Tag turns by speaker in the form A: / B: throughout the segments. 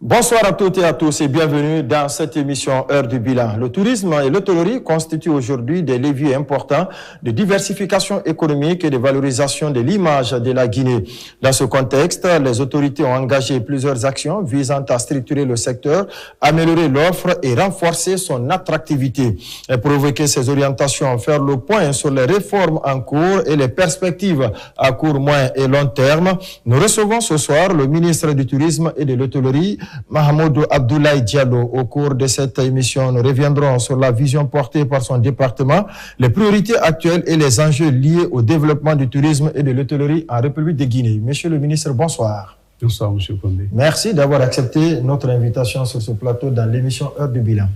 A: Bonsoir à toutes et à tous et bienvenue dans cette émission Heure du Bilan. Le tourisme et l'hôtellerie constituent aujourd'hui des leviers importants de diversification économique et de valorisation de l'image de la Guinée. Dans ce contexte, les autorités ont engagé plusieurs actions visant à structurer le secteur, améliorer l'offre et renforcer son attractivité. Et pour évoquer ces orientations, faire le point sur les réformes en cours et les perspectives à court, moyen et long terme, nous recevons ce soir le ministre du Tourisme et de l'Hôtellerie, Mahamadou Abdoulaye Diallo. Au cours de cette émission, nous reviendrons sur la vision portée par son département, les priorités actuelles et les enjeux liés au développement du tourisme et de l'hôtellerie en République de Guinée. Monsieur le ministre, bonsoir.
B: Bonsoir, monsieur Condé.
A: Merci d'avoir accepté notre invitation sur ce plateau dans l'émission Heure du Bilan.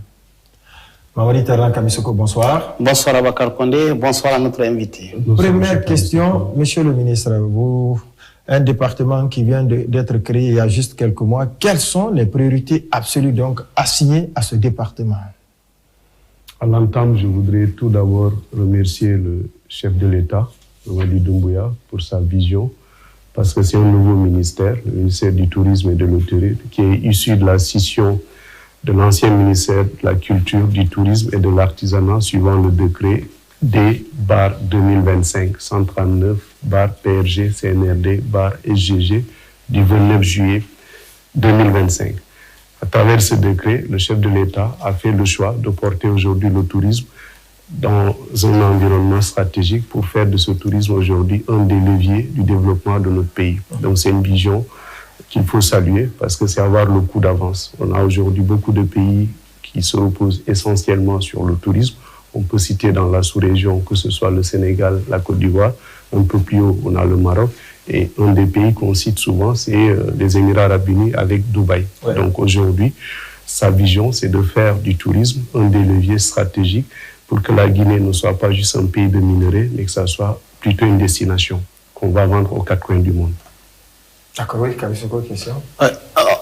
A: Mamadi Terran Kamisoko, bonsoir.
C: Bonsoir Abakar Condé, bonsoir à notre invité.
A: Première question, monsieur le ministre, un département qui vient d'être créé il y a juste quelques mois. Quelles sont les priorités absolues donc assignées à ce département?
B: À l'entame, je voudrais tout d'abord remercier le chef de l'État, Mamadi Doumbouya, pour sa vision, parce que c'est un nouveau ministère, le ministère du Tourisme et de l'Hôtellerie, qui est issu de la scission de l'ancien ministère de la Culture, du Tourisme et de l'Artisanat, suivant le décret D/2025-139/PRG-CNRD/SGG du 29 juillet 2025. À travers ce décret, le chef de l'État a fait le choix de porter aujourd'hui le tourisme dans un environnement stratégique pour faire de ce tourisme aujourd'hui un des leviers du développement de notre pays. Donc c'est une vision qu'il faut saluer parce que c'est avoir le coup d'avance. On a aujourd'hui beaucoup de pays qui se reposent essentiellement sur le tourisme. On peut citer dans la sous-région que ce soit le Sénégal, la Côte d'Ivoire, un peu plus haut, on a le Maroc. Et un des pays qu'on cite souvent, c'est les Émirats arabes unis avec Dubaï. Ouais. Donc aujourd'hui, sa vision, c'est de faire du tourisme un des leviers stratégiques pour que la Guinée ne soit pas juste un pays de minerais, mais que ça soit plutôt une destination qu'on va vendre aux quatre coins du monde.
A: D'accord, oui, Kamisoko, question.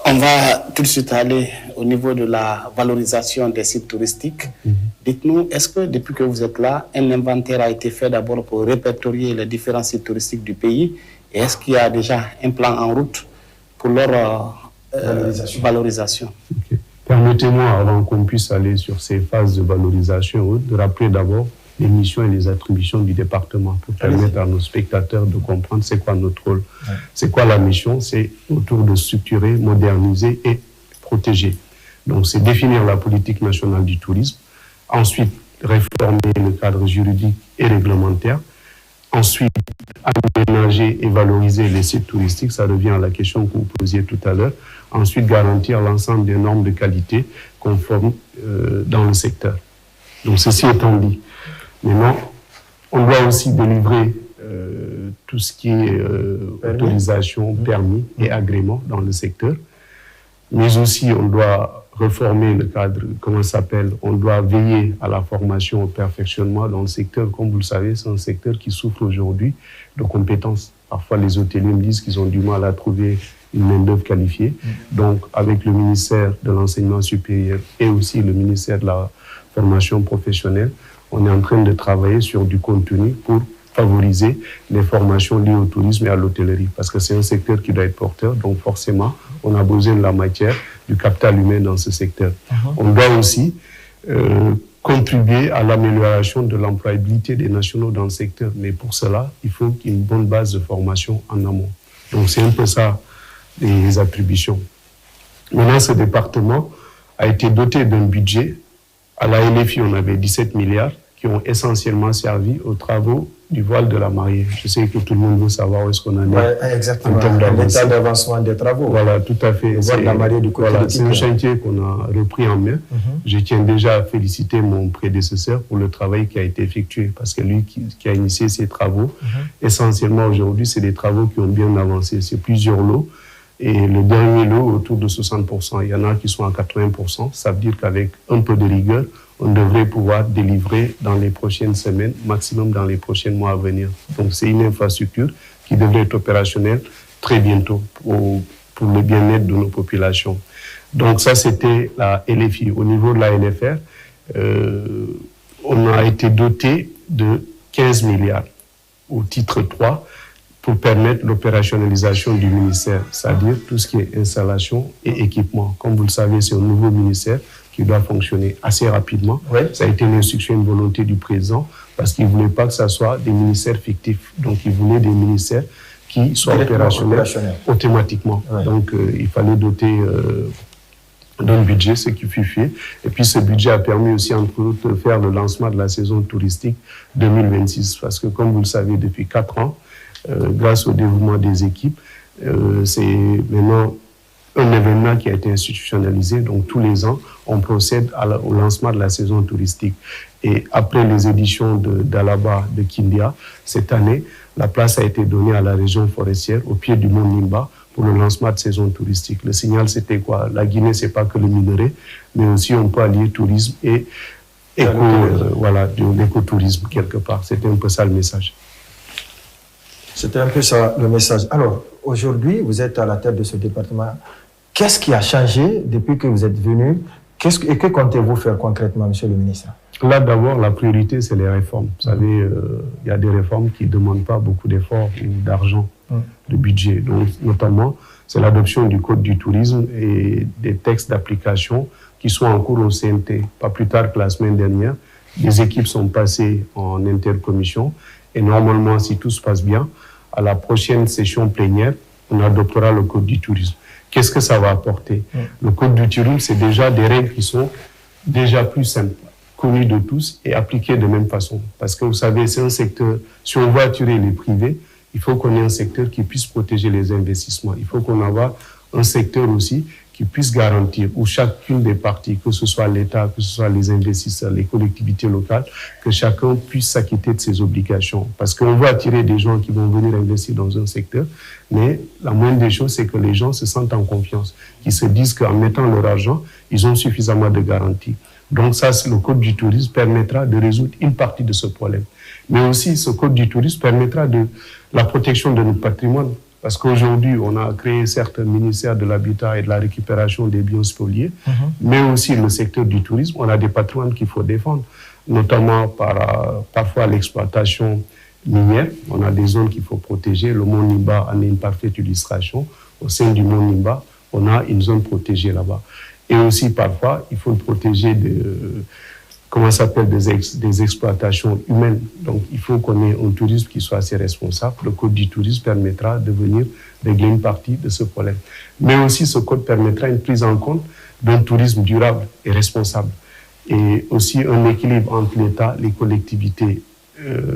C: On va tout de suite aller au niveau de la valorisation des sites touristiques. Dites-nous, est-ce que depuis que vous êtes là, un inventaire a été fait d'abord pour répertorier les différents sites touristiques du pays? Et est-ce qu'il y a déjà un plan en route pour leur valorisation?
B: Okay. Permettez-moi, avant qu'on puisse aller sur ces phases de valorisation, de rappeler d'abord les missions et les attributions du département pour permettre à nos spectateurs de comprendre c'est quoi notre rôle. Ouais. C'est quoi la mission? C'est autour de structurer, moderniser et protéger. Donc c'est définir la politique nationale du tourisme, ensuite réformer le cadre juridique et réglementaire, ensuite aménager et valoriser les sites touristiques, ça revient à la question que vous posiez tout à l'heure, ensuite garantir l'ensemble des normes de qualité conformes dans le secteur. Donc ceci étant dit, maintenant, on doit aussi délivrer tout ce qui est autorisation, permis et agrément dans le secteur. Mais aussi, on doit réformer le cadre, comment ça s'appelle? On doit veiller à la formation, au perfectionnement dans le secteur. Comme vous le savez, c'est un secteur qui souffre aujourd'hui de compétences. Parfois, les hôteliers me disent qu'ils ont du mal à trouver une main-d'œuvre qualifiée. Donc, avec le ministère de l'Enseignement supérieur et aussi le ministère de la Formation professionnelle, on est en train de travailler sur du contenu pour favoriser les formations liées au tourisme et à l'hôtellerie, parce que c'est un secteur qui doit être porteur, donc forcément, on a besoin de la matière, du capital humain dans ce secteur. On doit aussi contribuer à l'amélioration de l'employabilité des nationaux dans le secteur, mais pour cela, il faut qu'il y ait une bonne base de formation en amont. Donc c'est un peu ça, les attributions. Maintenant, ce département a été doté d'un budget. À la LFI, on avait 17 milliards qui ont essentiellement servi aux travaux du voile de la mariée. Je sais que tout le monde veut savoir où est-ce qu'on en est.
A: Exactement. En termes d'avancement des travaux.
B: Voilà, tout à fait.
A: Le voile de la mariée du côté de
B: c'est un chantier qu'on a repris en main. Je tiens déjà à féliciter mon prédécesseur pour le travail qui a été effectué, parce que lui qui a initié ces travaux, essentiellement aujourd'hui, c'est des travaux qui ont bien avancé. C'est plusieurs lots. Et le dernier lot, autour de 60%. Il y en a qui sont à 80%. Ça veut dire qu'avec un peu de rigueur, on devrait pouvoir délivrer dans les prochaines semaines, maximum dans les prochains mois à venir. Donc c'est une infrastructure qui devrait être opérationnelle très bientôt pour le bien-être de nos populations. Donc ça, c'était la LFI. Au niveau de la LFR, on a été doté de 15 milliards au titre 3 pour permettre l'opérationnalisation du ministère, c'est-à-dire tout ce qui est installation et équipement. Comme vous le savez, c'est un nouveau ministère qui doit fonctionner assez rapidement.
A: Oui.
B: Ça a été une instruction, une volonté du président, parce qu'il ne voulait pas que ce soit des ministères fictifs. Donc, il voulait des ministères qui soient opérationnels automatiquement.
A: Oui.
B: Donc, il fallait doter d'un budget, ce qui fut fait. Et puis, ce budget a permis aussi, entre autres, de faire le lancement de la saison touristique 2026. Parce que, comme vous le savez, depuis 4 ans, grâce au développement des équipes, c'est maintenant un événement qui a été institutionnalisé. Donc, tous les ans, on procède au lancement de la saison touristique. Et après les éditions d'Alaba, de Kindia, cette année, la place a été donnée à la région forestière, au pied du mont Nimba, pour le lancement de saison touristique. Le signal, c'était quoi? La Guinée, c'est pas que le minerai, mais aussi on peut allier tourisme et l'écotourisme quelque part. C'était un peu ça le message.
A: C'était un peu ça le message. Alors, aujourd'hui, vous êtes à la tête de ce département. Qu'est-ce qui a changé depuis que vous êtes venu? Et que comptez-vous faire concrètement, monsieur le ministre?
B: Là, d'abord, la priorité, c'est les réformes. Vous savez, il y a des réformes qui ne demandent pas beaucoup d'efforts ou d'argent, de budget. Donc, notamment, c'est l'adoption du Code du tourisme et des textes d'application qui sont en cours au CNT. Pas plus tard que la semaine dernière, les équipes sont passées en intercommission et normalement, si tout se passe bien, à la prochaine session plénière, on adoptera le Code du tourisme. Qu'est-ce que ça va apporter? Le Code du tourisme, c'est déjà des règles qui sont déjà plus simples, connues de tous et appliquées de même façon. Parce que vous savez, c'est un secteur, si on veut attirer les privés, il faut qu'on ait un secteur qui puisse protéger les investissements. Il faut qu'on ait un secteur aussi qui puisse garantir, où chacune des parties, que ce soit l'État, que ce soit les investisseurs, les collectivités locales, que chacun puisse s'acquitter de ses obligations. Parce qu'on veut attirer des gens qui vont venir investir dans un secteur, mais la moindre des choses, c'est que les gens se sentent en confiance, qu'ils se disent qu'en mettant leur argent, ils ont suffisamment de garanties. Donc ça, le Code du tourisme permettra de résoudre une partie de ce problème. Mais aussi, ce Code du tourisme permettra de la protection de notre patrimoine. Parce qu'aujourd'hui, on a créé certes un ministère de l'Habitat et de la récupération des biens spoliés, mais aussi le secteur du tourisme, on a des patrimoines qu'il faut défendre, notamment parfois l'exploitation minière. On a des zones qu'il faut protéger. Le mont Nimba en est une parfaite illustration. Au sein du mont Nimba, on a une zone protégée là-bas. Et aussi, parfois, il faut protéger des exploitations humaines. Donc, il faut qu'on ait un tourisme qui soit assez responsable. Le Code du tourisme permettra de venir régler une partie de ce problème. Mais aussi, ce code permettra une prise en compte d'un tourisme durable et responsable. Et aussi un équilibre entre l'État, les collectivités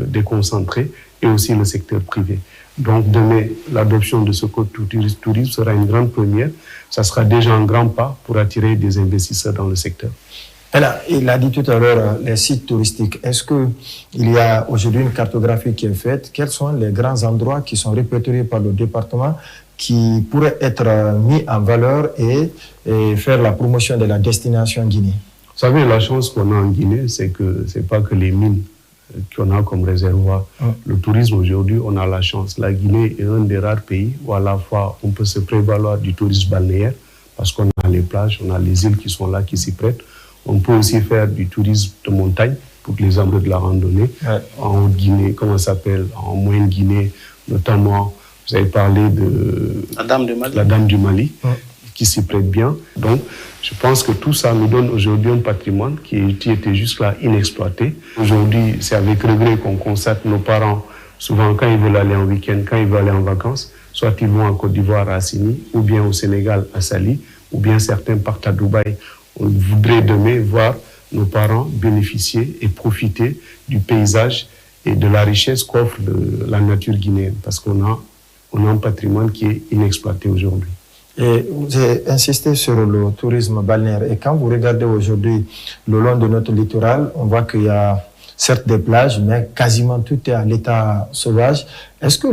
B: déconcentrées et aussi le secteur privé. Donc, demain, l'adoption de ce code tourisme sera une grande première. Ça sera déjà un grand pas pour attirer des investisseurs dans le secteur.
A: Il a dit tout à l'heure les sites touristiques. Est-ce qu'il y a aujourd'hui une cartographie qui est faite? Quels sont les grands endroits qui sont répertoriés par le département qui pourraient être mis en valeur et faire la promotion de la destination Guinée?
B: Vous savez, la chance qu'on a en Guinée, c'est que ce n'est pas que les mines qu'on a comme réservoir. Le tourisme aujourd'hui, on a la chance. La Guinée est un des rares pays où à la fois on peut se prévaloir du tourisme balnéaire parce qu'on a les plages, on a les îles qui sont là, qui s'y prêtent. On peut aussi faire du tourisme de montagne pour les amoureux de la randonnée. En Haute-Guinée, comment ça s'appelle? En Moyenne-Guinée, notamment, vous avez parlé de la Dame du Mali, qui s'y prête bien. Donc, je pense que tout ça nous donne aujourd'hui un patrimoine qui était jusque-là inexploité. Aujourd'hui, c'est avec regret qu'on constate nos parents, souvent quand ils veulent aller en week-end, quand ils veulent aller en vacances, soit ils vont en Côte d'Ivoire à Assini, ou bien au Sénégal à Sali, ou bien certains partent à Dubaï. On voudrait demain voir nos parents bénéficier et profiter du paysage et de la richesse qu'offre la nature guinéenne, parce qu'on a un patrimoine qui est inexploité aujourd'hui.
A: Et vous avez insisté sur le tourisme balnéaire. Et quand vous regardez aujourd'hui le long de notre littoral, on voit qu'il y a certes des plages, mais quasiment tout est à l'état sauvage. Est-ce que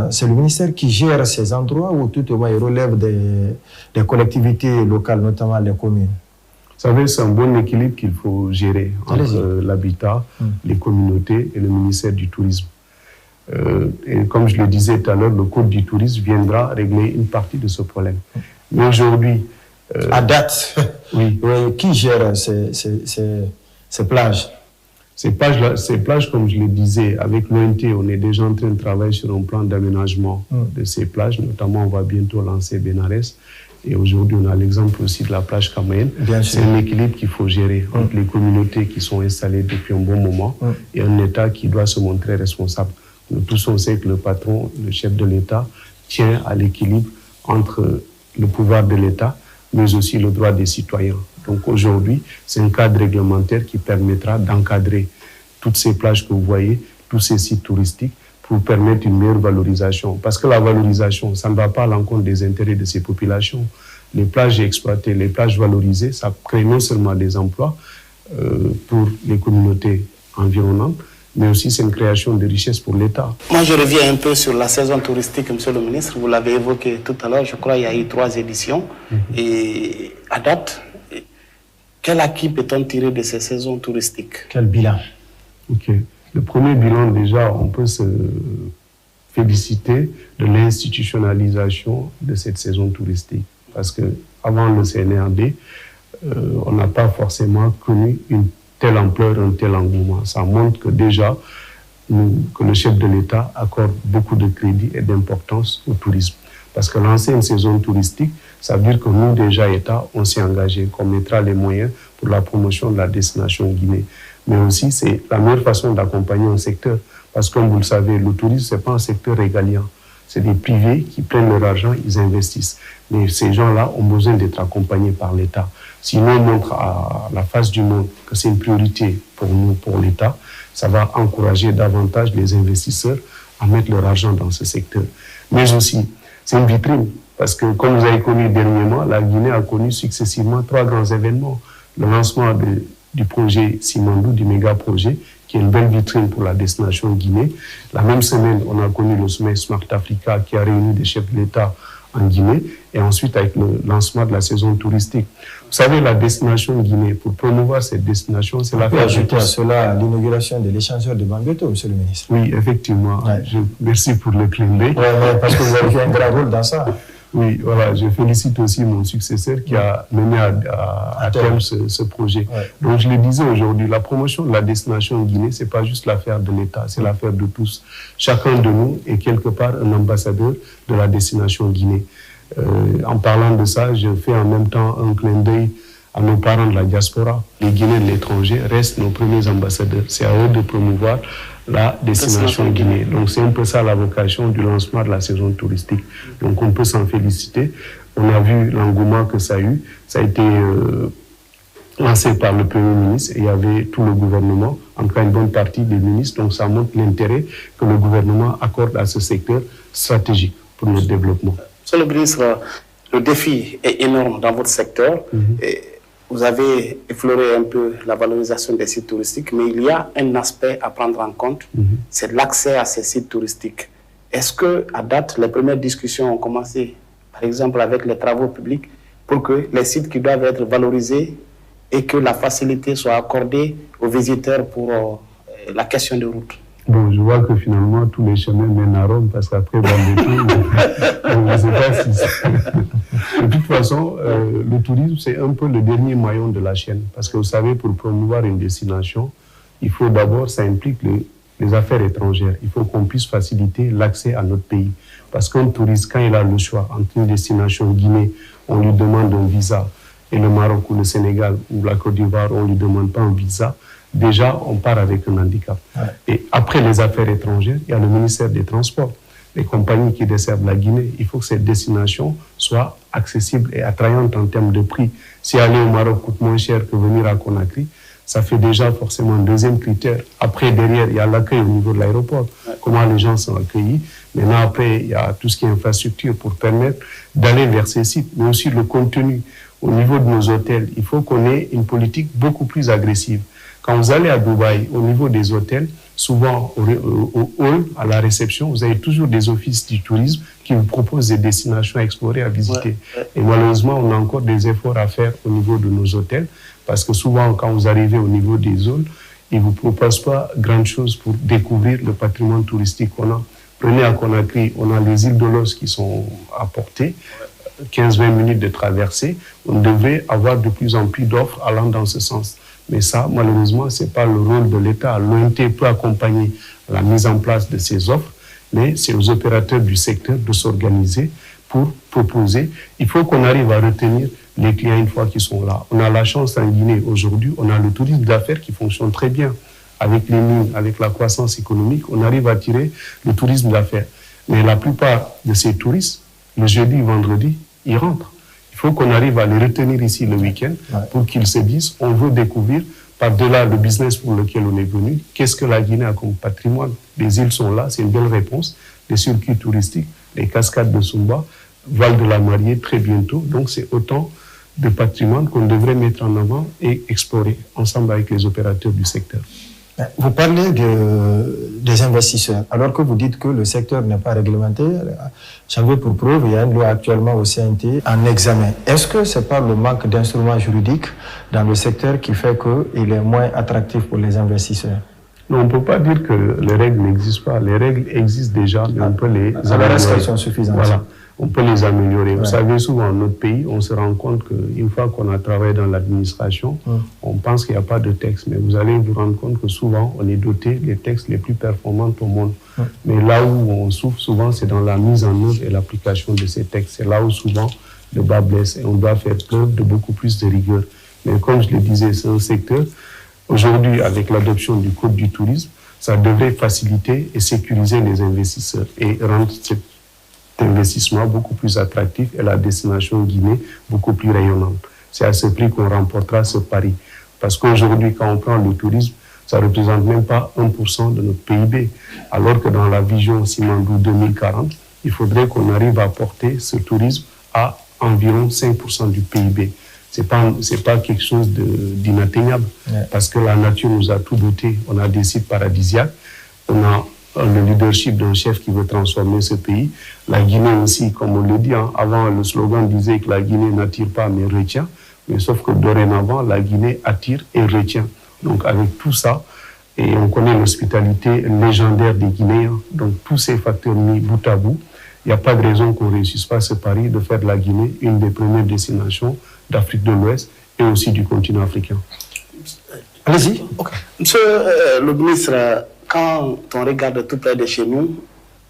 A: c'est le ministère qui gère ces endroits ou tout au moins il relève des collectivités locales, notamment les communes?
B: Vous savez, c'est un bon équilibre qu'il faut gérer entre l'habitat, les communautés et le ministère du tourisme. Et comme je le disais tout à l'heure, le Code du tourisme viendra régler une partie de ce problème. Mais aujourd'hui...
A: à date,
B: oui.
A: Qui gère ces plages?
B: Ces plages, comme je le disais, avec l'ONT, on est déjà en train de travailler sur un plan d'aménagement de ces plages. Notamment, on va bientôt lancer Benares. Et aujourd'hui, on a l'exemple aussi de la plage Camaïenne. C'est un équilibre qu'il faut gérer entre les communautés qui sont installées depuis un bon moment et un État qui doit se montrer responsable. Nous tous, on sait que le patron, le chef de l'État, tient à l'équilibre entre le pouvoir de l'État, mais aussi le droit des citoyens. Donc aujourd'hui, c'est un cadre réglementaire qui permettra d'encadrer toutes ces plages que vous voyez, tous ces sites touristiques, pour permettre une meilleure valorisation. Parce que la valorisation, ça ne va pas à l'encontre des intérêts de ces populations. Les plages exploitées, les plages valorisées, ça crée non seulement des emplois pour les communautés environnantes, mais aussi c'est une création de richesse pour l'État.
C: Moi, je reviens un peu sur la saison touristique, Monsieur le ministre. Vous l'avez évoqué tout à l'heure, je crois qu'il y a eu 3 éditions. Et à date, quel acquis peut-on tirer de ces saisons touristiques?
A: Quel bilan?
B: Ok. Le premier bilan, déjà, on peut se féliciter de l'institutionnalisation de cette saison touristique. Parce qu'avant le CNRD, on n'a pas forcément connu une telle ampleur, un tel engouement. Ça montre que déjà, que le chef de l'État accorde beaucoup de crédit et d'importance au tourisme. Parce que lancer une saison touristique, ça veut dire que nous, déjà, État, on s'est engagé, qu'on mettra les moyens pour la promotion de la destination Guinée. Mais aussi, c'est la meilleure façon d'accompagner un secteur. Parce que, comme vous le savez, le tourisme, ce n'est pas un secteur régalien. C'est des privés qui prennent leur argent, ils investissent. Mais ces gens-là ont besoin d'être accompagnés par l'État. Sinon, on montre à la face du monde que c'est une priorité pour nous, pour l'État. Ça va encourager davantage les investisseurs à mettre leur argent dans ce secteur. Mais aussi, c'est une vitrine. Parce que, comme vous avez connu dernièrement, la Guinée a connu successivement 3 grands événements. Le lancement du projet Simandou, du méga-projet, qui est une belle vitrine pour la destination Guinée. La même semaine, on a connu le sommet Smart Africa qui a réuni des chefs de l'État en Guinée, et ensuite avec le lancement de la saison touristique. Vous savez, la destination Guinée, pour promouvoir cette destination, c'est l'affaire de tous.
A: Ajouter à cela l'inauguration de l'échangeur de Bambeto, Monsieur le ministre.
B: Oui, effectivement.
A: Ouais.
B: Merci pour le clin d'œil.
A: Parce que vous avez fait un grand rôle dans ça.
B: Oui, voilà, je félicite aussi mon successeur qui a mené à terme ce projet. Ouais. Donc, je le disais aujourd'hui, la promotion de la destination Guinée, ce n'est pas juste l'affaire de l'État, c'est l'affaire de tous. Chacun de nous est quelque part un ambassadeur de la destination Guinée. En parlant de ça, je fais en même temps un clin d'œil à nos parents de la diaspora. Les Guinéens de l'étranger restent nos premiers ambassadeurs. C'est à eux de promouvoir la destination Guinée. Donc c'est un peu ça la vocation du lancement de la saison touristique. Donc on peut s'en féliciter. On a vu l'engouement que ça a eu. Ça a été lancé par le Premier ministre et il y avait tout le gouvernement, en tout cas une bonne partie des ministres. Donc ça montre l'intérêt que le gouvernement accorde à ce secteur stratégique pour notre développement.
C: Monsieur le ministre, le défi est énorme dans votre secteur. Et vous avez effleuré un peu la valorisation des sites touristiques, mais il y a un aspect à prendre en compte, c'est l'accès à ces sites touristiques. Est-ce qu'à date, les premières discussions ont commencé, par exemple avec les travaux publics, pour que les sites qui doivent être valorisés et que la facilité soit accordée aux visiteurs pour la question de route?
B: Bon, je vois que finalement, tous les chemins mènent à Rome, parce qu'après, dans le tout, on ne sait pas si... De toute façon, le tourisme, c'est un peu le dernier maillon de la chaîne. Parce que vous savez, pour promouvoir une destination, il faut d'abord, ça implique les affaires étrangères. Il faut qu'on puisse faciliter l'accès à notre pays. Parce qu'un touriste, quand il a le choix entre une destination Guinée, on lui demande un visa, et le Maroc ou le Sénégal ou la Côte d'Ivoire, on ne lui demande pas un visa, déjà, on part avec un handicap. Ouais. Et après les affaires étrangères, il y a le ministère des Transports. Les compagnies qui desservent la Guinée, il faut que cette destination soit accessible et attrayante en termes de prix. Si aller au Maroc coûte moins cher que venir à Conakry, ça fait déjà forcément un deuxième critère. Après, derrière, il y a l'accueil au niveau de l'aéroport. Ouais. Comment les gens sont accueillis. Maintenant, après, il y a tout ce qui est infrastructure pour permettre d'aller vers ces sites, mais aussi le contenu. Au niveau de nos hôtels, il faut qu'on ait une politique beaucoup plus agressive. Quand vous allez à Dubaï, au niveau des hôtels, souvent au hall, à la réception, vous avez toujours des offices du tourisme qui vous proposent des destinations à explorer, à visiter. Et malheureusement, on a encore des efforts à faire au niveau de nos hôtels, parce que souvent, quand vous arrivez au niveau des halls, ils ne vous proposent pas grand chose pour découvrir le patrimoine touristique qu'on a. Prenez à Conakry, on a les îles de Los qui sont à portée, 15-20 minutes de traversée. On devrait avoir de plus en plus d'offres allant dans ce sens. Mais ça, malheureusement, ce n'est pas le rôle de l'État. L'ONT peut accompagner la mise en place de ces offres, mais c'est aux opérateurs du secteur de s'organiser pour proposer. Il faut qu'on arrive à retenir les clients une fois qu'ils sont là. On a la chance en Guinée aujourd'hui, on a le tourisme d'affaires qui fonctionne très bien. Avec les mines, avec la croissance économique, on arrive à attirer le tourisme d'affaires. Mais la plupart de ces touristes, le jeudi, vendredi, ils rentrent. Il faut qu'on arrive à les retenir ici le week-end pour qu'ils se disent, on veut découvrir par-delà le business pour lequel on est venu, qu'est-ce que la Guinée a comme patrimoine. Les îles sont là, c'est une belle réponse. Les circuits touristiques, les cascades de Sumba, Val de la Mariée très bientôt. Donc c'est autant de patrimoine qu'on devrait mettre en avant et explorer ensemble avec les opérateurs du secteur.
A: Vous parlez des investisseurs, alors que vous dites que le secteur n'est pas réglementé. J'en veux pour preuve, il y a une loi actuellement au CNT en examen. Est-ce que ce n'est pas le manque d'instruments juridiques dans le secteur qui fait qu'il est moins attractif pour les investisseurs?
B: Non, on ne peut pas dire que les règles n'existent pas. Les règles existent déjà, mais on peut les améliorer.
A: Alors est-ce qu'elles sont suffisantes?
B: Voilà. On peut les améliorer. Vous savez, souvent, dans notre pays, on se rend compte qu'une fois qu'on a travaillé dans l'administration, on pense qu'il n'y a pas de texte. Mais vous allez vous rendre compte que souvent, on est doté des textes les plus performants au monde. Mais là où on souffre souvent, c'est dans la mise en œuvre et l'application de ces textes. C'est là où souvent le bas blesse et on doit faire preuve de beaucoup plus de rigueur. Mais comme je le disais, c'est un secteur, aujourd'hui, avec l'adoption du Code du tourisme, ça devrait faciliter et sécuriser les investisseurs et rendre cet investissement beaucoup plus attractif et la destination Guinée beaucoup plus rayonnante. C'est à ce prix qu'on remportera ce pari. Parce qu'aujourd'hui, quand on prend le tourisme, ça ne représente même pas 1% de notre PIB. Alors que dans la vision Simandou 2040, il faudrait qu'on arrive à porter ce tourisme à environ 5% du PIB. C'est pas quelque chose d'inatteignable. Parce que la nature nous a tout doté. On a des sites paradisiaques, on a le leadership d'un chef qui veut transformer ce pays. La Guinée aussi, comme on le dit, avant le slogan disait que la Guinée n'attire pas mais retient, mais sauf que dorénavant, la Guinée attire et retient. Donc avec tout ça, et on connaît l'hospitalité légendaire des Guinéens, donc tous ces facteurs mis bout à bout, il n'y a pas de raison qu'on ne réussisse pas ce pari de faire de la Guinée une des premières destinations d'Afrique de l'Ouest et aussi du continent africain.
A: Allez-y.
C: Monsieur le ministre, quand on regarde tout près de chez nous,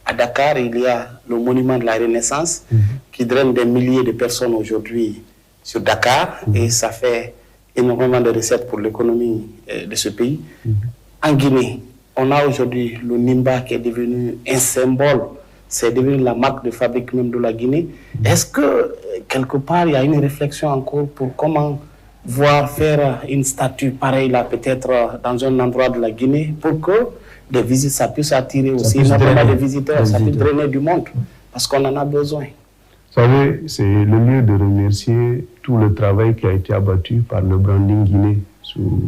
C: à Dakar, il y a le monument de la Renaissance qui draine des milliers de personnes aujourd'hui sur Dakar et ça fait énormément de recettes pour l'économie de ce pays. En Guinée, on a aujourd'hui le Nimba qui est devenu un symbole, c'est devenu la marque de fabrique même de la Guinée. Est-ce que quelque part il y a une réflexion en cours pour comment faire une statue pareille là peut-être dans un endroit de la Guinée pour que des visites, ça puisse attirer aussi énormément de visiteurs, ça puisse drainer du monde, parce qu'on en a besoin.
B: Vous savez, c'est le lieu de remercier tout le travail qui a été abattu par le branding Guinée, sous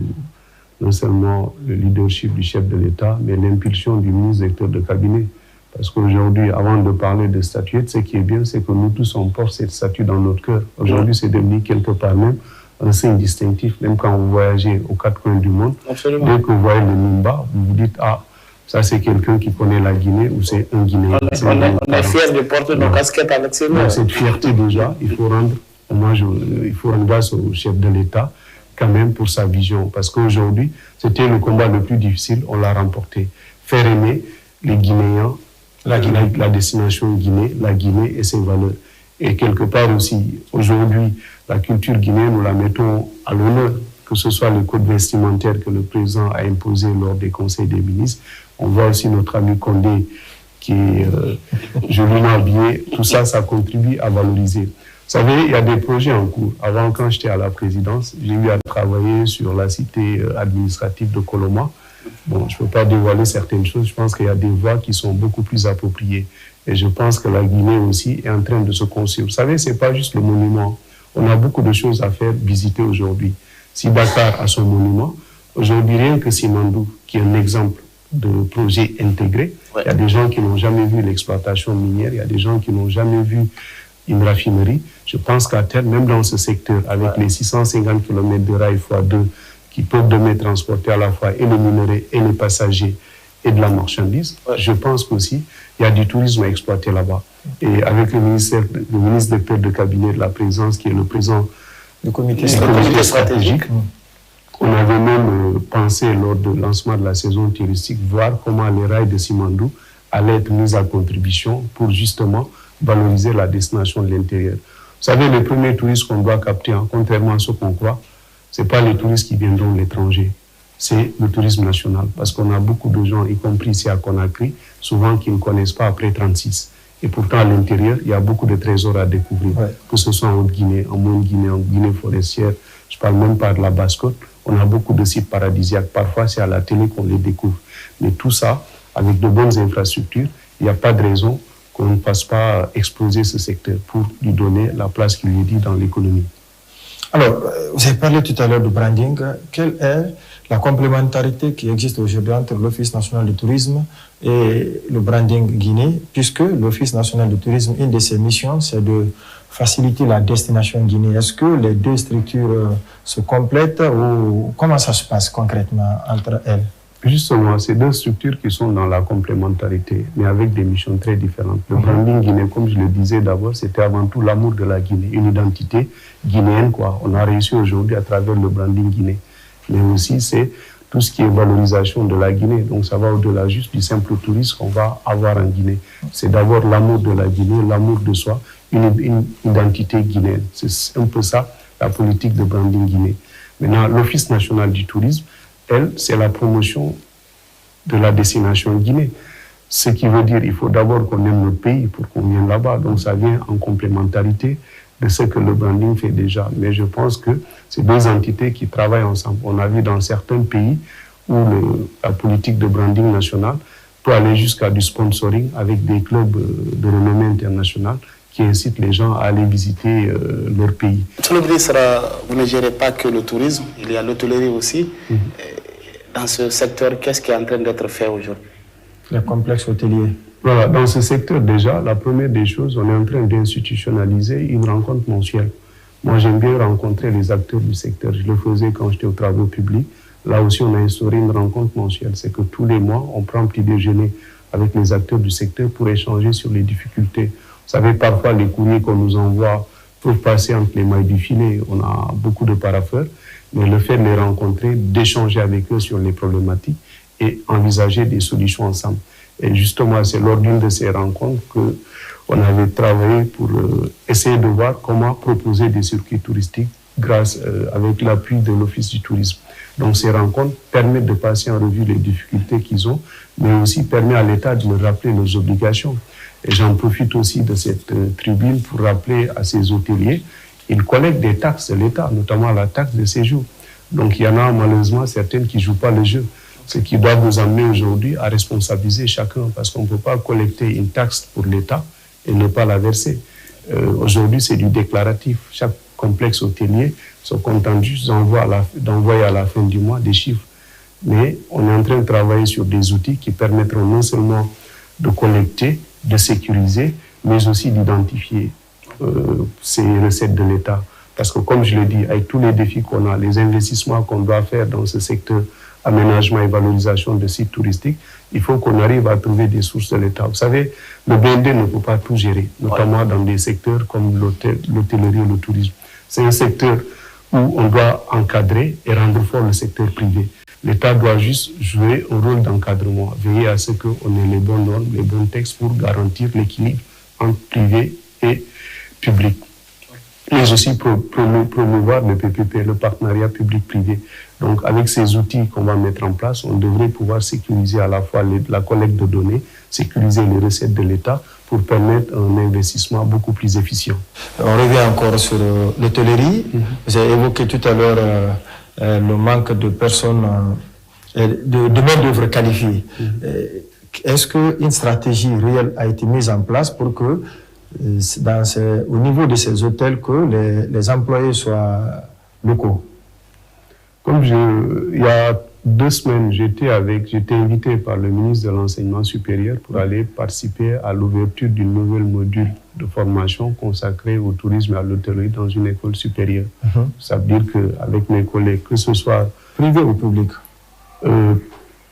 B: non seulement le leadership du chef de l'État, mais l'impulsion du ministre directeur de cabinet. Parce qu'aujourd'hui, avant de parler de statuette, ce qui est bien, c'est que nous tous, on porte cette statue dans notre cœur. Aujourd'hui, c'est devenu quelque part même un signe distinctif, même quand vous voyagez aux quatre coins du monde.
C: Absolument.
B: Dès que vous voyez le Nimba, vous vous dites, ah, ça c'est quelqu'un qui connaît la Guinée ou c'est un Guinéen.
C: On est fiers de porter nos casquettes avec ces mots.
B: Cette fierté déjà, il faut rendre hommage, il faut rendre grâce au chef de l'État quand même pour sa vision. Parce qu'aujourd'hui, c'était le combat le plus difficile, on l'a remporté. Faire aimer les Guinéens, la destination Guinée, la Guinée et ses valeurs. Et quelque part aussi, aujourd'hui, la culture guinéenne, nous la mettons à l'honneur, que ce soit le code vestimentaire que le président a imposé lors des conseils des ministres. On voit aussi notre ami Condé qui est joliment habillé. Tout ça, ça contribue à valoriser. Vous savez, il y a des projets en cours. Avant, quand j'étais à la présidence, j'ai eu à travailler sur la cité administrative de Koloma. Bon, je ne peux pas dévoiler certaines choses. Je pense qu'il y a des voies qui sont beaucoup plus appropriées. Et je pense que la Guinée aussi est en train de se construire. Vous savez, ce n'est pas juste le monument. On a beaucoup de choses à faire visiter aujourd'hui. Si Dakar a son monument, aujourd'hui, rien que Simandou, qui est un exemple de projet intégré, il y a des gens qui n'ont jamais vu l'exploitation minière, il y a des gens qui n'ont jamais vu une raffinerie. Je pense qu'à terme, même dans ce secteur, avec les 650 km de rail x2 qui peuvent demain transporter à la fois et le minerai et les passagers et de la marchandise, je pense qu'aussi, il y a du tourisme à exploiter là-bas. Et avec le ministre directeur de cabinet de la présidence, qui est le président
A: du comité
B: stratégique, On avait même pensé lors du lancement de la saison touristique voir comment les rails de Simandou allaient être mis à contribution pour justement valoriser la destination de l'intérieur. Vous savez, les premiers touristes qu'on doit capter, contrairement à ce qu'on croit, ce n'est pas les touristes qui viendront de l'étranger, c'est le tourisme national. Parce qu'on a beaucoup de gens, y compris ici à Conakry, souvent qui ne connaissent pas après 36. Et pourtant, à l'intérieur, il y a beaucoup de trésors à découvrir, que ce soit en Haute-Guinée, en Moyenne-Guinée, en Guinée forestière. Je parle même pas de la Basse-Côte. On a beaucoup de sites paradisiaques. Parfois, c'est à la télé qu'on les découvre. Mais tout ça, avec de bonnes infrastructures, il n'y a pas de raison qu'on ne fasse pas exploser ce secteur pour lui donner la place qu'il lui dit dans l'économie.
A: Alors, vous avez parlé tout à l'heure du branding. Quelle est la complémentarité qui existe aujourd'hui entre l'Office national du tourisme et le branding Guinée, puisque l'Office national du tourisme, une de ses missions, c'est de faciliter la destination Guinée. Est-ce que les deux structures se complètent ou comment ça se passe concrètement entre elles?
B: Justement, c'est deux structures qui sont dans la complémentarité, mais avec des missions très différentes. Le branding guinéen, comme je le disais d'abord, c'était avant tout l'amour de la Guinée, une identité guinéenne, quoi. On a réussi aujourd'hui à travers le branding guinéen. Mais aussi, c'est tout ce qui est valorisation de la Guinée. Donc, ça va au-delà juste du simple tourisme qu'on va avoir en Guinée. C'est d'abord l'amour de la Guinée, l'amour de soi, une identité guinéenne. C'est un peu ça, la politique de branding guinéen. Maintenant, l'Office national du tourisme, elle, c'est la promotion de la destination Guinée. Ce qui veut dire qu'il faut d'abord qu'on aime notre pays pour qu'on vienne là-bas. Donc ça vient en complémentarité de ce que le branding fait déjà. Mais je pense que c'est deux entités qui travaillent ensemble. On a vu dans certains pays où la politique de branding national peut aller jusqu'à du sponsoring avec des clubs de renommée internationale qui incitent les gens à aller visiter leur pays.
C: Monsieur le ministre, vous ne gérez pas que le tourisme, il y a l'hôtellerie aussi. Dans ce secteur, qu'est-ce qui est en train d'être fait aujourd'hui?
A: Les complexes hôteliers.
B: Voilà, dans ce secteur déjà, la première des choses, on est en train d'institutionnaliser une rencontre mensuelle. Moi, j'aime bien rencontrer les acteurs du secteur. Je le faisais quand j'étais aux travaux publics. Là aussi, on a instauré une rencontre mensuelle. C'est que tous les mois, on prend un petit déjeuner avec les acteurs du secteur pour échanger sur les difficultés. Vous savez, parfois, les courriers qu'on nous envoie peuvent passer entre les mailles du filet. On a beaucoup de parapheurs. Mais le fait de les rencontrer, d'échanger avec eux sur les problématiques et envisager des solutions ensemble. Et justement, c'est lors d'une de ces rencontres qu'on avait travaillé pour essayer de voir comment proposer des circuits touristiques avec l'appui de l'Office du tourisme. Donc ces rencontres permettent de passer en revue les difficultés qu'ils ont, mais aussi permettent à l'État de leur rappeler leurs obligations. Et j'en profite aussi de cette tribune pour rappeler à ces hôteliers ils collectent des taxes de l'État, notamment la taxe de séjour. Donc il y en a malheureusement certaines qui ne jouent pas le jeu. Ce qui doit nous amener aujourd'hui à responsabiliser chacun, parce qu'on ne peut pas collecter une taxe pour l'État et ne pas la verser. Aujourd'hui, c'est du déclaratif. Chaque complexe hôtelier se contente juste d'envoyer à la fin du mois des chiffres. Mais on est en train de travailler sur des outils qui permettront non seulement de collecter, de sécuriser, mais aussi d'identifier ces recettes de l'État. Parce que comme je l'ai dit, avec tous les défis qu'on a, les investissements qu'on doit faire dans ce secteur, aménagement et valorisation de sites touristiques, il faut qu'on arrive à trouver des sources de l'État. Vous savez, le BND ne peut pas tout gérer, notamment dans des secteurs comme l'hôtellerie et le tourisme. C'est un secteur où on doit encadrer et rendre fort le secteur privé. L'État doit juste jouer un rôle d'encadrement, veiller à ce qu'on ait les bonnes normes, les bons textes pour garantir l'équilibre entre privé et public. Mais aussi promouvoir le PPP, le partenariat public-privé. Donc avec ces outils qu'on va mettre en place, on devrait pouvoir sécuriser à la fois la collecte de données, sécuriser les recettes de l'État pour permettre un investissement beaucoup plus efficient.
A: On revient encore sur l'hôtellerie. Vous avez évoqué tout à l'heure le manque de personnes, de main-d'œuvre qualifiée. Est-ce qu'une stratégie réelle a été mise en place pour que au niveau de ces hôtels, que les employés soient locaux?
B: Comme il y a 2 semaines, j'étais invité par le ministre de l'Enseignement supérieur pour aller participer à l'ouverture d'une nouvelle module de formation consacrée au tourisme et à l'hôtellerie dans une école supérieure. Ça veut dire qu'avec mes collègues, que ce soit
A: privé ou public,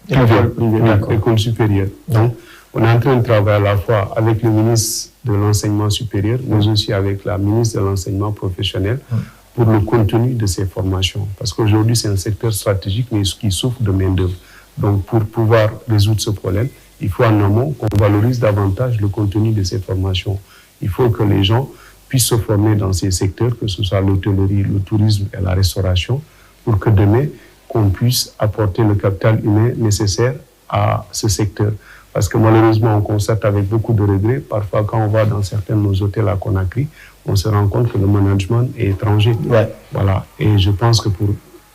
B: école supérieure. Donc, on est en train de travailler à la fois avec le ministre de l'Enseignement supérieur, mais aussi avec la ministre de l'Enseignement professionnel, pour le contenu de ces formations. Parce qu'aujourd'hui, c'est un secteur stratégique, mais qui souffre de main-d'œuvre. Donc, pour pouvoir résoudre ce problème, il faut en amont qu'on valorise davantage le contenu de ces formations. Il faut que les gens puissent se former dans ces secteurs, que ce soit l'hôtellerie, le tourisme et la restauration, pour que demain, qu'on puisse apporter le capital humain nécessaire à ce secteur. Parce que malheureusement, on constate avec beaucoup de regrets, parfois quand on va dans certains de nos hôtels à Conakry, on se rend compte que le management est étranger.
A: Ouais.
B: Voilà. Et je pense que pour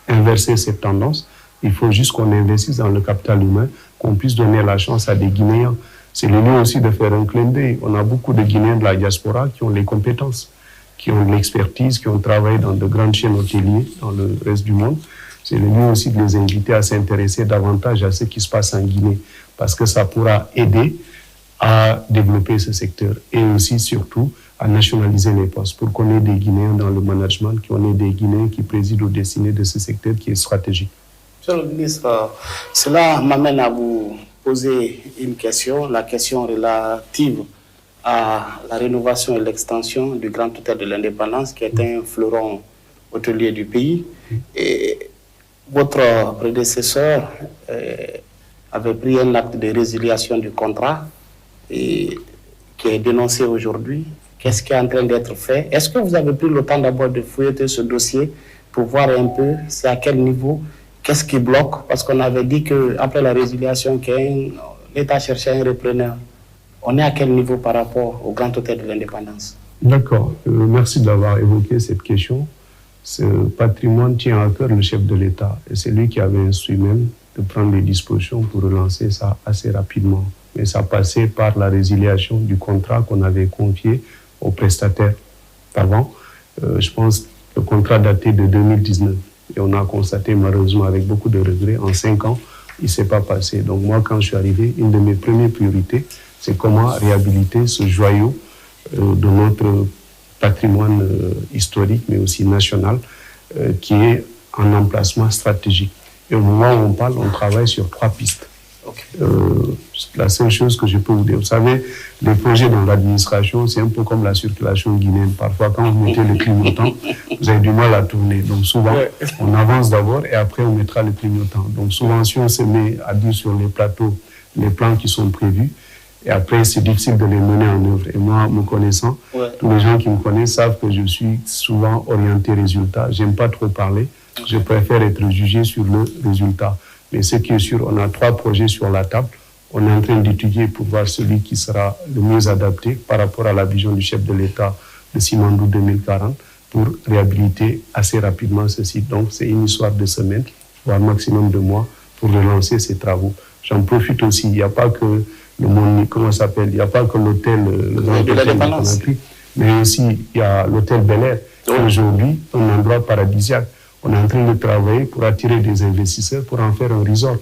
B: inverser cette tendance, il faut juste qu'on investisse dans le capital humain, qu'on puisse donner la chance à des Guinéens. C'est le lieu aussi de faire un clin d'œil. On a beaucoup de Guinéens de la diaspora qui ont les compétences, qui ont de l'expertise, qui ont travaillé dans de grandes chaînes hôtelières dans le reste du monde. C'est le lieu aussi de les inviter à s'intéresser davantage à ce qui se passe en Guinée, parce que ça pourra aider à développer ce secteur et aussi, surtout, à nationaliser les postes pour qu'on ait des Guinéens dans le management, qu'on ait des Guinéens qui président aux destinées de ce secteur qui est stratégique.
C: Monsieur le ministre, cela m'amène à vous poser une question, la question relative à la rénovation et l'extension du Grand Hôtel de l'Indépendance, qui est un fleuron hôtelier du pays. Et votre prédécesseur avait pris un acte de résiliation du contrat et qui est dénoncé aujourd'hui. Qu'est-ce qui est en train d'être fait? Est-ce que vous avez pris le temps d'abord de fouiller ce dossier pour voir un peu c'est à quel niveau, qu'est-ce qui bloque? Parce qu'on avait dit qu'après la résiliation, l'État cherchait un repreneur. On est à quel niveau par rapport au Grand Hôtel de l'Indépendance?
B: D'accord. Merci d'avoir évoqué cette question. Ce patrimoine tient à cœur le chef de l'État et c'est lui qui avait instruit même de prendre les dispositions pour relancer ça assez rapidement. Mais ça passait par la résiliation du contrat qu'on avait confié aux prestataires avant. Je pense que le contrat datait de 2019 et on a constaté malheureusement avec beaucoup de regrets, en 5 ans, il ne s'est pas passé. Donc moi, quand je suis arrivé, une de mes premières priorités, c'est comment réhabiliter ce joyau de notre patrimoine historique, mais aussi national, qui est en emplacement stratégique. Et au moment où on parle, on travaille sur 3 pistes. Okay. La seule chose que je peux vous dire, vous savez, les projets dans l'administration, c'est un peu comme la circulation guinéenne. Parfois, quand vous mettez le clignotant, vous avez du mal à tourner. Donc souvent, on avance d'abord et après, on mettra le clignotant. Donc souvent, si on se met à dire sur les plateaux les plans qui sont prévus, et après, c'est difficile de les mener en œuvre. Et moi, me connaissant, tous les gens qui me connaissent savent que je suis souvent orienté résultat. J'aime pas trop parler. Je préfère être jugé sur le résultat. Mais ce qui est sûr, on a 3 projets sur la table. On est en train d'étudier pour voir celui qui sera le mieux adapté par rapport à la vision du chef de l'État de Simandou 2040 pour réhabiliter assez rapidement ce site. Donc, c'est une histoire de semaines, voire maximum de mois, pour relancer ces travaux. J'en profite aussi. Il n'y a pas que le monde, comment ça s'appelle? Il n'y a pas que l'hôtel, le Grand Hôtel de Conakry, mais aussi il y a l'hôtel Bel Air. Aujourd'hui, un endroit paradisiaque. On est en train de travailler pour attirer des investisseurs, pour en faire un resort.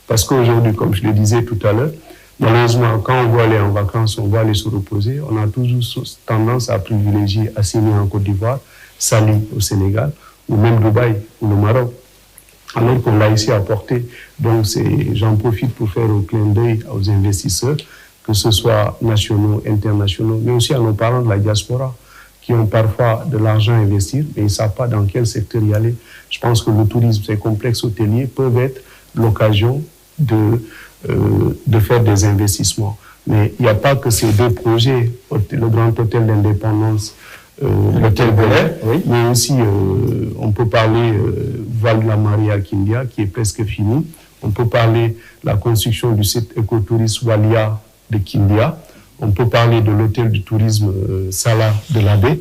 B: Parce qu'aujourd'hui, comme je le disais tout à l'heure, malheureusement, quand on veut aller en vacances, on va aller se reposer, on a toujours tendance à privilégier Assini en Côte d'Ivoire, Saly au Sénégal, ou même Dubaï ou le Maroc, alors qu'on l'a ici à portée. Donc j'en profite pour faire un clin d'œil aux investisseurs, que ce soit nationaux, internationaux, mais aussi à nos parents de la diaspora, qui ont parfois de l'argent à investir, mais ils ne savent pas dans quel secteur y aller. Je pense que le tourisme, ces complexes hôteliers peuvent être l'occasion de faire des investissements. Mais il n'y a pas que ces 2 projets, le Grand Hôtel d'Indépendance, l'hôtel Bel Air, oui, mais aussi on peut parler Val de la Marie à Kindia, qui est presque fini. On peut parler de la construction du site écotourisme Walia de Kindia. On peut parler de l'hôtel du tourisme Salah de la Baie.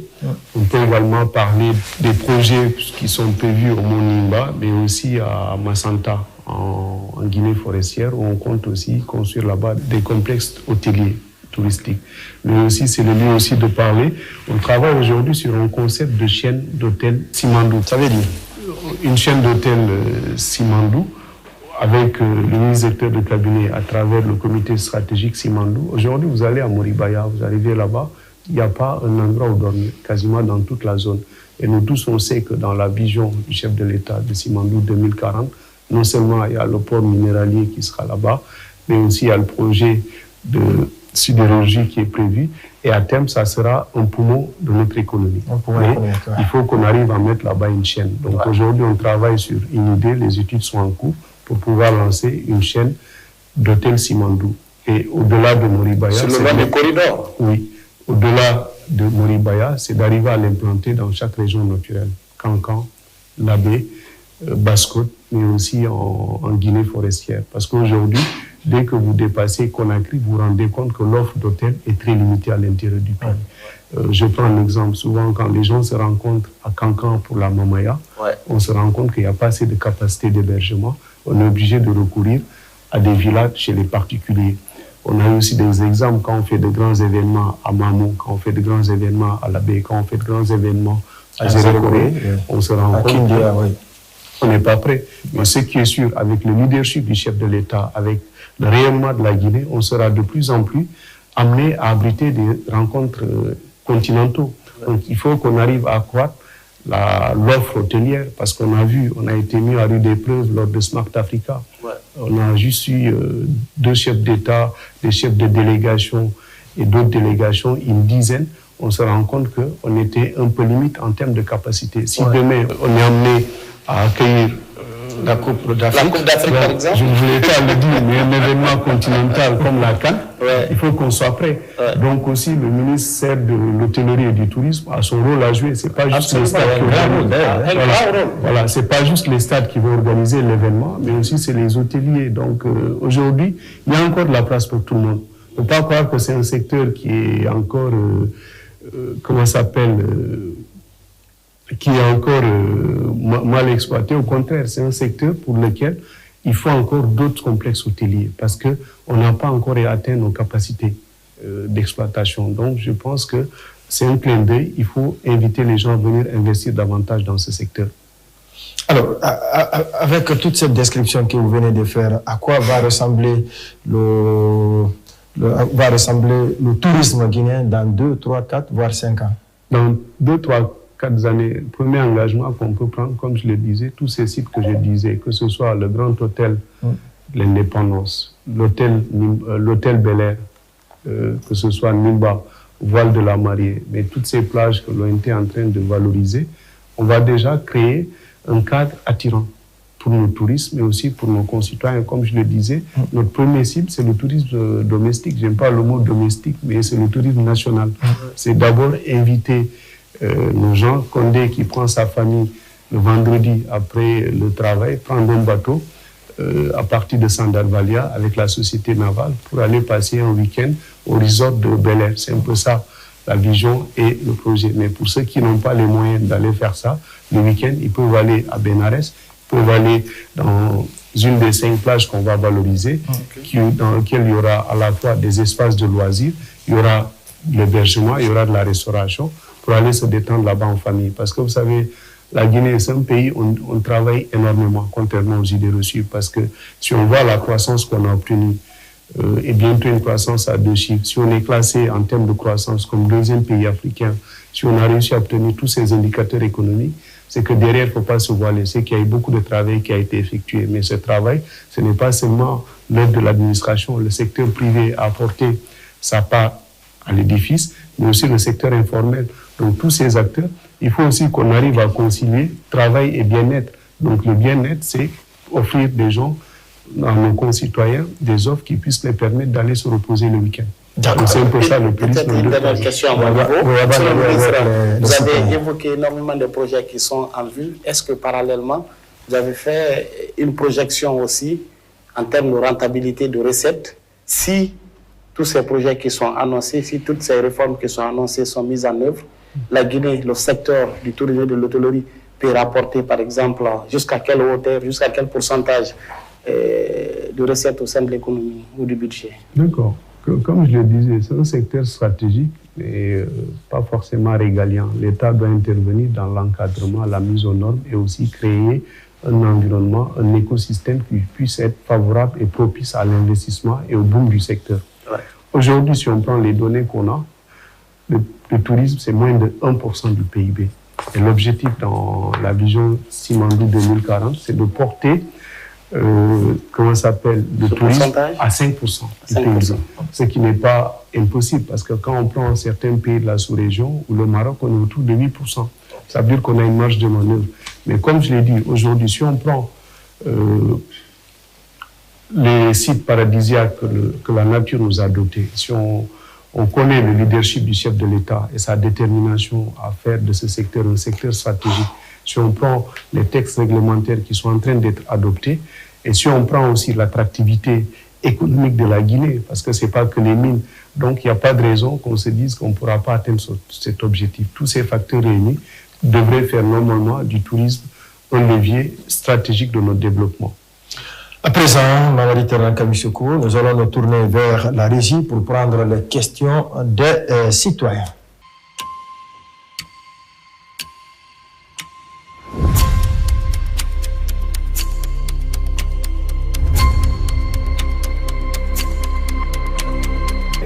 B: On peut également parler des projets qui sont prévus au Mont Nimba, mais aussi à Massanta, en Guinée forestière, où on compte aussi construire là-bas des complexes hôteliers touristiques. Mais aussi, c'est le lieu aussi de parler. On travaille aujourd'hui sur un concept de chaîne d'hôtels Simandou. Ça veut dire une chaîne d'hôtels Simandou, avec le ministre de cabinet à travers le comité stratégique Simandou. Aujourd'hui, vous allez à Moribaya, vous arrivez là-bas, il n'y a pas un endroit où dormir, quasiment dans toute la zone. Et nous tous, on sait que dans la vision du chef de l'État de Simandou 2040, non seulement il y a le port minéralier qui sera là-bas, mais aussi il y a le projet de sidérurgie qui est prévue. Et à terme, ça sera un poumon de notre économie. Il faut qu'on arrive à mettre là-bas une chaîne. Donc aujourd'hui, on travaille sur une idée, les études sont en cours pour pouvoir lancer une chaîne d'hôtels Simandou. Et au-delà de Moribaya...
C: Sur le long des corridors.
B: Oui. Au-delà de Moribaya, c'est d'arriver à l'implanter dans chaque région naturelle. Cancan, Labé, Basse-Côte, mais aussi en Guinée forestière. Parce qu'aujourd'hui, dès que vous dépassez Conakry, vous vous rendez compte que l'offre d'hôtels est très limitée à l'intérieur du pays. Je prends un exemple. Souvent, quand les gens se rencontrent à Cancan pour la Mamaya, on se rend compte qu'il n'y a pas assez de capacité d'hébergement. On est obligé de recourir à des villages chez les particuliers. On a aussi des exemples quand on fait de grands événements à Mamou, quand on fait de grands événements à Labé, quand on fait de grands événements à Zéro-Corée, on se rend compte qu'on n'est pas prêt. Mais ce qui est sûr, avec le leadership du chef de l'État, avec le rayonnement de la Guinée, on sera de plus en plus amené à abriter des rencontres continentaux. Donc il faut qu'on arrive à accroître l'offre hôtelière, parce qu'on a vu, on a été mis à rude épreuve lors de Smart Africa. On a juste eu 2 chefs d'État, des chefs de délégation et d'autres délégations, une dizaine. On se rend compte qu'on était un peu limite en termes de capacité. Si demain, on est amené à accueillir
C: la Coupe d'Afrique, par exemple.
B: Je ne voulais pas le dire, mais un événement continental comme la CAN, il faut qu'on soit prêt. Donc aussi, le ministère de l'Hôtellerie et du Tourisme a son rôle à jouer. C'est pas juste les stades c'est pas juste les stades qui vont organiser l'événement, mais aussi c'est les hôteliers. Donc aujourd'hui, il y a encore de la place pour tout le monde. Il ne faut pas croire que c'est un secteur qui est encore, qui est encore mal exploité. Au contraire, c'est un secteur pour lequel il faut encore d'autres complexes hôteliers parce qu'on n'a pas encore atteint nos capacités d'exploitation. Donc, je pense que c'est un clin d'œil. Il faut inviter les gens à venir investir davantage dans ce secteur.
A: Alors, avec toute cette description que vous venez de faire, à quoi va ressembler le tourisme guinéen dans 2, 3, 4, voire 5 ans?
B: Dans 2, 3, 4 années, le premier engagement qu'on peut prendre, comme je le disais, tous ces sites que je disais, que ce soit le Grand Hôtel de l'Indépendance, l'hôtel Bel Air, que ce soit Nimba, Voile de la Mariée, mais toutes ces plages que l'on était en train de valoriser, on va déjà créer un cadre attirant pour nos touristes, mais aussi pour nos concitoyens. Comme je le disais, notre premier cible, c'est le tourisme domestique. Je n'aime pas le mot domestique, mais c'est le tourisme national. C'est d'abord inviter nos gens, Condé qui prend sa famille le vendredi après le travail, prendre un bateau à partir de Sandalvalia avec la société navale pour aller passer un week-end au resort de Bel Air. C'est un peu ça, la vision et le projet. Mais pour ceux qui n'ont pas les moyens d'aller faire ça, le week-end, ils peuvent aller à Benares, ils peuvent aller dans une des 5 plages qu'on va valoriser, dans lesquelles il y aura à la fois des espaces de loisirs, il y aura de l'hébergement, il y aura de la restauration, pour aller se détendre là-bas en famille. Parce que vous savez, la Guinée, c'est un pays où on travaille énormément, contrairement aux idées reçues. Parce que si on voit la croissance qu'on a obtenue, et bientôt une croissance à 2 chiffres, si on est classé en termes de croissance comme 2e pays africain, si on a réussi à obtenir tous ces indicateurs économiques, c'est que derrière, il ne faut pas se voiler. C'est qu'il y a eu beaucoup de travail qui a été effectué. Mais ce travail, ce n'est pas seulement l'œuvre de l'administration. Le secteur privé a apporté sa part à l'édifice, mais aussi le secteur informel. Donc tous ces acteurs, il faut aussi qu'on arrive à concilier travail et bien-être. Donc le bien-être, c'est offrir des gens, à nos concitoyens, des offres qui puissent les permettre d'aller se reposer le week-end. Donc c'est un peu ça le tourisme.
C: Peut-être une dernière question à mon niveau. Vous avez évoqué énormément de projets qui sont en vue. Est-ce que parallèlement, vous avez fait une projection aussi en termes de rentabilité, de recettes, si tous ces projets qui sont annoncés, si toutes ces réformes qui sont annoncées sont mises en œuvre, la Guinée, le secteur du tourisme et de l'hôtellerie peut rapporter, par exemple, jusqu'à quelle hauteur, jusqu'à quel pourcentage de recettes au sein de l'économie ou du budget?
B: D'accord. Comme je le disais, c'est un secteur stratégique et pas forcément régalien. L'État doit intervenir dans l'encadrement, la mise aux normes et aussi créer un environnement, un écosystème qui puisse être favorable et propice à l'investissement et au boom du secteur. Aujourd'hui, si on prend les données qu'on a, le tourisme, c'est moins de 1% du PIB. Et l'objectif dans la vision Simandou 2040, c'est de porter comment s'appelle, le tourisme à 5% du PIB. Ce qui n'est pas impossible, parce que quand on prend certains pays de la sous-région, ou le Maroc, on est autour de 8%. Ça veut dire qu'on a une marge de manœuvre. Mais comme je l'ai dit, aujourd'hui, si on prend les sites paradisiaques que la nature nous a dotés, si on connaît le leadership du chef de l'État et sa détermination à faire de ce secteur un secteur stratégique, si on prend les textes réglementaires qui sont en train d'être adoptés, et si on prend aussi l'attractivité économique de la Guinée, parce que ce n'est pas que les mines, donc il n'y a pas de raison qu'on se dise qu'on ne pourra pas atteindre cet objectif. Tous ces facteurs réunis devraient faire normalement du tourisme un levier stratégique de notre développement.
A: À présent, Mamadi Terran Kamissoukou, nous allons nous tourner vers la régie pour prendre les questions des citoyens.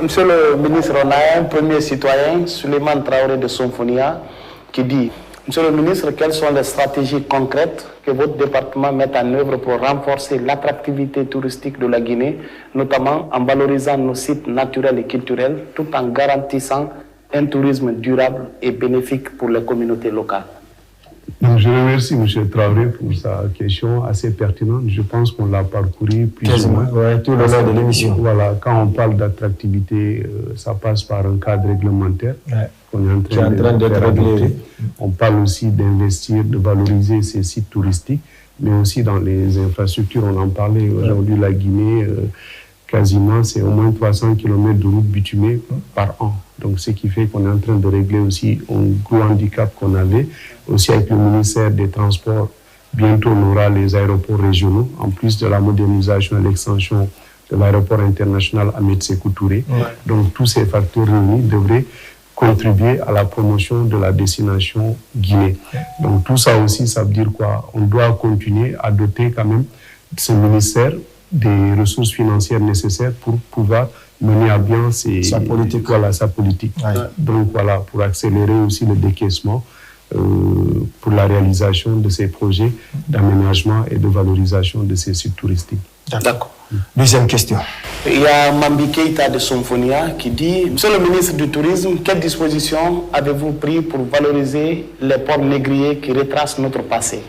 C: Monsieur le ministre, on a un premier citoyen, Suleiman Traoré de Somfonia, qui dit: Monsieur le ministre, quelles sont les stratégies concrètes que votre département met en œuvre pour renforcer l'attractivité touristique de la Guinée, notamment en valorisant nos sites naturels et culturels, tout en garantissant un tourisme durable et bénéfique pour les communautés locales?
B: Donc, je remercie M. Traoré pour sa question assez pertinente. Je pense qu'on l'a parcouru plus ou moins.
A: Tout le long de l'émission.
B: Voilà, quand on parle d'attractivité, ça passe par un cadre réglementaire qu'on est en train d'être réglé. On parle aussi d'investir, de valoriser ces sites touristiques, mais aussi dans les infrastructures. On en parlait aujourd'hui, la Guinée, quasiment, c'est au moins 300 km de routes bitumées par an. Donc, ce qui fait qu'on est en train de régler aussi un gros handicap qu'on avait. Aussi avec le ministère des Transports, bientôt on aura les aéroports régionaux, en plus de la modernisation et l'extension de l'aéroport international Ahmed Sékou Touré. Donc, tous ces facteurs réunis devraient contribuer à la promotion de la destination Guinée. Donc, tout ça aussi, ça veut dire quoi? On doit continuer à doter quand même ce ministère des ressources financières nécessaires pour pouvoir mener à bien sa politique. Voilà, sa politique. Donc voilà, pour accélérer aussi le décaissement pour la réalisation de ces projets d'aménagement et de valorisation de ces sites touristiques.
C: D'accord.
A: Deuxième question.
C: Il y a Mambi Keïta de Somfonia qui dit: Monsieur le ministre du Tourisme, quelles dispositions avez-vous pris pour valoriser les ports négriers qui retracent notre passé?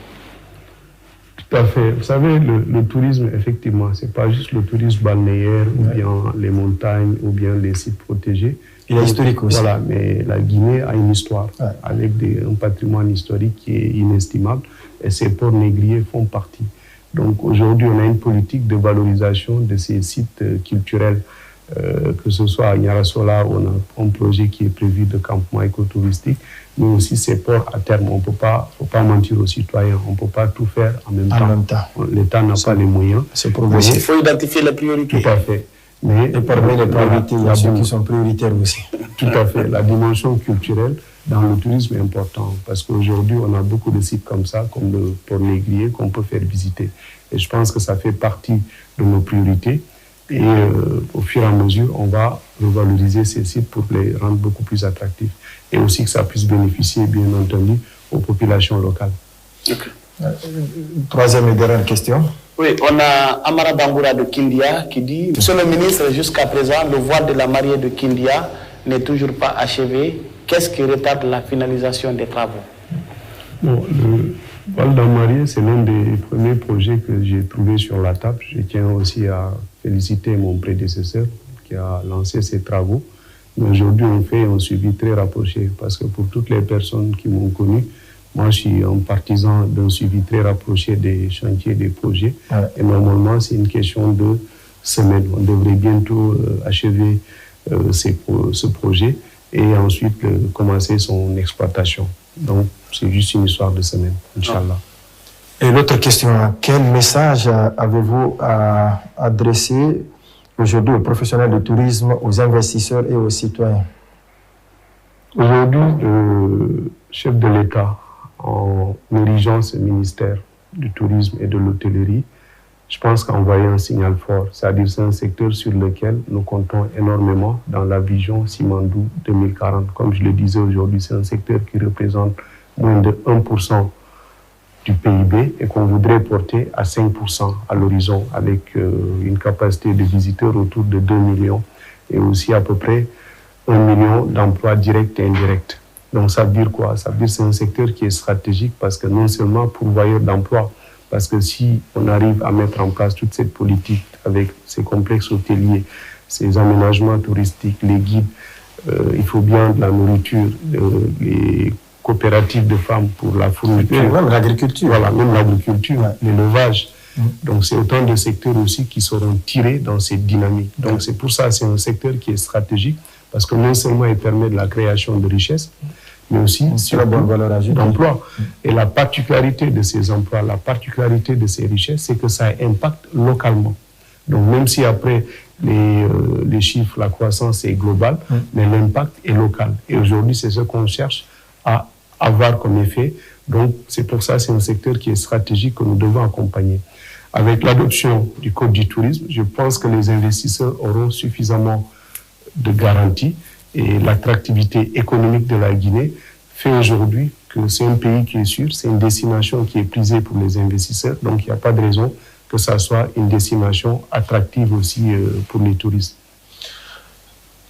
B: Tout à fait. Vous savez, le tourisme, effectivement, ce n'est pas juste le tourisme balnéaire ou bien les montagnes ou bien les sites protégés.
A: Il est historique aussi.
B: Voilà, mais la Guinée a une histoire avec un patrimoine historique qui est inestimable et ces ports négriers font partie. Donc aujourd'hui, on a une politique de valorisation de ces sites culturels, que ce soit à Nyarasola, où on a un projet qui est prévu de campement écotouristique, mais aussi ces ports à terme. On ne peut pas mentir aux citoyens, on ne peut pas tout faire en même temps. L'État n'a pas les moyens.
C: Il faut identifier les priorités.
B: Tout à fait.
A: Et parmi les priorités, il y a ceux qui sont prioritaires aussi.
B: Tout à fait. La dimension culturelle dans le tourisme est importante parce qu'aujourd'hui, on a beaucoup de sites comme ça, comme le port négrier, qu'on peut faire visiter. Et je pense que ça fait partie de nos priorités. Et au fur et à mesure, on va revaloriser ces sites pour les rendre beaucoup plus attractifs. Et aussi que ça puisse bénéficier, bien entendu, aux populations locales.
A: Troisième et dernière question.
C: Oui, on a Amara Bangoura de Kindia qui dit: Monsieur le ministre, jusqu'à présent, le voile de la mariée de Kindia n'est toujours pas achevé. Qu'est-ce qui retarde la finalisation des travaux?
B: Bon, le voile de la mariée, c'est l'un des premiers projets que j'ai trouvé sur la table. Je tiens aussi à féliciter mon prédécesseur qui a lancé ces travaux. Mais aujourd'hui, on fait un suivi très rapproché parce que pour toutes les personnes qui m'ont connu, moi, je suis un partisan d'un suivi très rapproché des chantiers, des projets. Et normalement, c'est une question de semaine. On devrait bientôt achever ce projet et ensuite commencer son exploitation. Donc, c'est juste une histoire de semaine, Inch'Allah.
A: Et l'autre question, quel message avez-vous à adresser aujourd'hui aux professionnels du tourisme, aux investisseurs et aux citoyens?
B: Aujourd'hui, le chef de l'État, en dirigeant ce ministère du tourisme et de l'hôtellerie, je pense qu'a envoyé un signal fort. C'est-à-dire c'est un secteur sur lequel nous comptons énormément dans la vision Simandou 2040. Comme je le disais aujourd'hui, c'est un secteur qui représente moins de 1% du PIB et qu'on voudrait porter à 5% à l'horizon avec une capacité de visiteurs autour de 2 millions et aussi à peu près 1 million d'emplois directs et indirects. Donc ça veut dire quoi? Ça veut dire que c'est un secteur qui est stratégique parce que non seulement pourvoyeur d'emplois, parce que si on arrive à mettre en place toute cette politique avec ces complexes hôteliers, ces aménagements touristiques, les guides, il faut bien de la nourriture, les coopératives de femmes pour la fourniture.
A: Même l'agriculture.
B: Voilà, même l'agriculture, l'élevage. Donc c'est autant de secteurs aussi qui seront tirés dans cette dynamique. Donc c'est pour ça que c'est un secteur qui est stratégique parce que non seulement il permet de la création de richesses, mais aussi sur la bonne valeur ajoutée d'emploi. Et la particularité de ces emplois, la particularité de ces richesses, c'est que ça impacte localement. Donc même si après les chiffres, la croissance est globale, mais l'impact est local. Et aujourd'hui, c'est ce qu'on cherche à avoir comme effet. Donc c'est pour ça que c'est un secteur qui est stratégique que nous devons accompagner. Avec l'adoption du Code du tourisme, je pense que les investisseurs auront suffisamment de garanties et l'attractivité économique de la Guinée fait aujourd'hui que c'est un pays qui est sûr, c'est une destination qui est prisée pour les investisseurs, donc il n'y a pas de raison que ça soit une destination attractive aussi pour les touristes.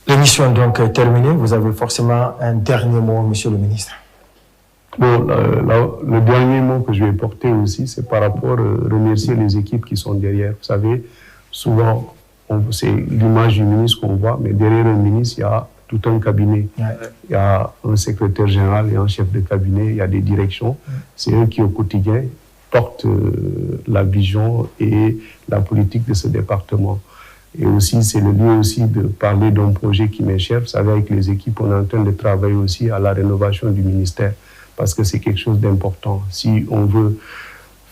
A: L'émission donc est terminée. Vous avez forcément un dernier mot, monsieur le ministre.
B: Bon, le dernier mot que je vais porter aussi, c'est par rapport à remercier les équipes qui sont derrière. Vous savez, souvent, c'est l'image du ministre qu'on voit, mais derrière un ministre, il y a tout un cabinet. Il y a un secrétaire général et un chef de cabinet, il y a des directions. C'est eux qui, au quotidien, portent la vision et la politique de ce département. Et aussi, c'est le lieu aussi de parler d'un projet qui m'est cher. Vous savez, avec les équipes, on est en train de travailler aussi à la rénovation du ministère, parce que c'est quelque chose d'important. Si on veut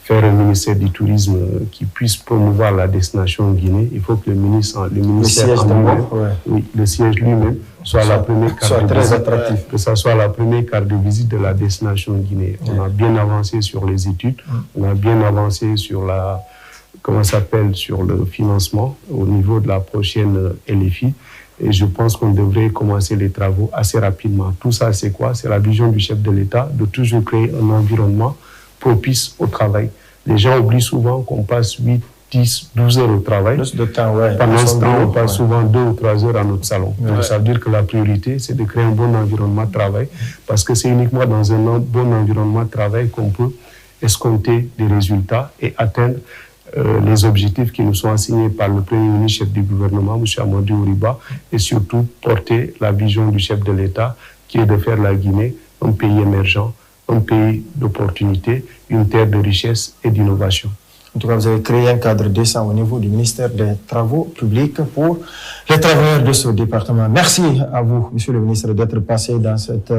B: faire un ministère du tourisme qui puisse promouvoir la destination en Guinée, il faut que le ministère le siège lui-même soit la première carte de visite, que ça soit la première carte de visite de la destination en Guinée. On a bien avancé sur les études, on a bien avancé sur sur le financement au niveau de la prochaine LFI. Et je pense qu'on devrait commencer les travaux assez rapidement. Tout ça, c'est quoi? C'est la vision du chef de l'État de toujours créer un environnement propice au travail. Les gens oublient souvent qu'on passe 8, 10, 12 heures au travail. Pendant ce temps, on passe souvent 2 ou 3 heures à notre salon. Donc ça veut dire que la priorité, c'est de créer un bon environnement de travail, parce que c'est uniquement dans un bon environnement de travail qu'on peut escompter des résultats et atteindre les objectifs qui nous sont assignés par le Premier ministre, chef du gouvernement, M. Amadou Ouriba, et surtout porter la vision du chef de l'État, qui est de faire la Guinée un pays émergent, un pays d'opportunités, une terre de richesse et d'innovation.
A: En tout cas, vous avez créé un cadre décent au niveau du ministère des Travaux publics pour les travailleurs de ce département. Merci à vous, monsieur le ministre, d'être passé dans cette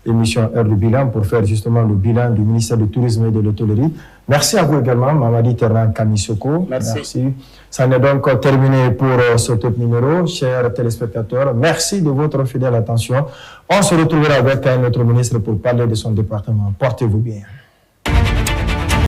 A: émission Heure du Bilan pour faire justement le bilan du ministère du Tourisme et de l'Hôtellerie. Merci à vous également, Mamadi Terran Kamisoko. Merci. Ça n'est donc terminé pour ce top numéro, chers téléspectateurs. Merci de votre fidèle attention. On se retrouvera avec un autre ministre pour parler de son département. Portez-vous bien.